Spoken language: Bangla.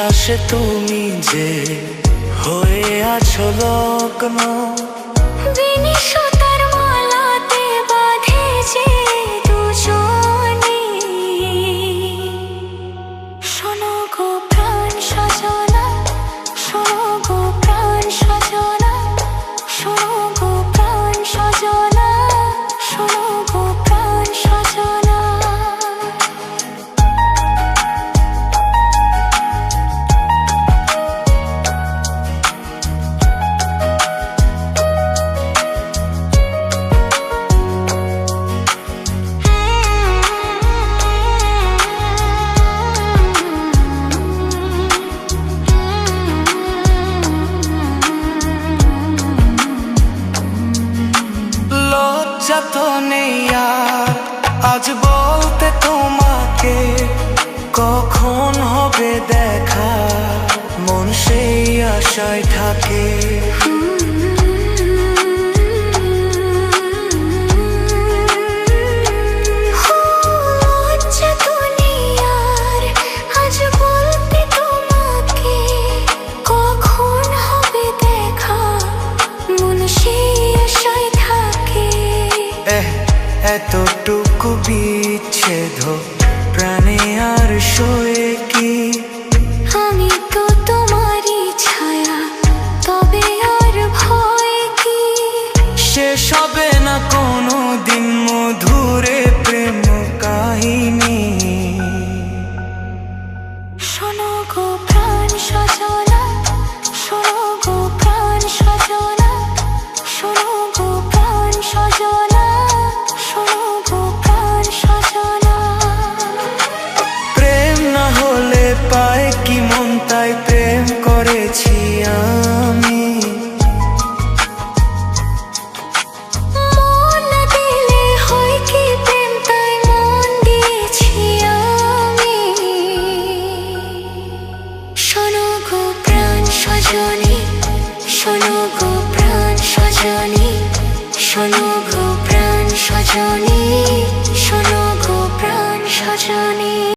নিঃশ্বাসে তুমি যে হয়ে আছো লগ্ন, বিনিশতার মালাতে বাঁধে যে দুজনে। শোনো গো প্রাণ সজনা, শোনো গো প্রাণ সজনা, শোনো গো প্রাণ সজনা, শোনো গো প্রাণ সজনা। লজ্জা তো নেই আর আজ বলতে তোমাকে, কখন হবে দেখা মন সেই আশায় থাকে। এতটুকু বিচ্ছেদ প্রাণে আর সয়ে কি? আমি তো তোমারই ছায়া, তবে আর ভয় কি? শেষ হবে না কোনো দিন মধুরে প্রেম কাহিনী। শোনো গো প্রাণ সজনা, শোনো গো প্রাণ সজনা, শোনো গো প্রাণ সজনা, শোনো গো প্রাণ সজনা। প্রেম না হলে পায় কি মন, তাই প্রেম করেছি আমি।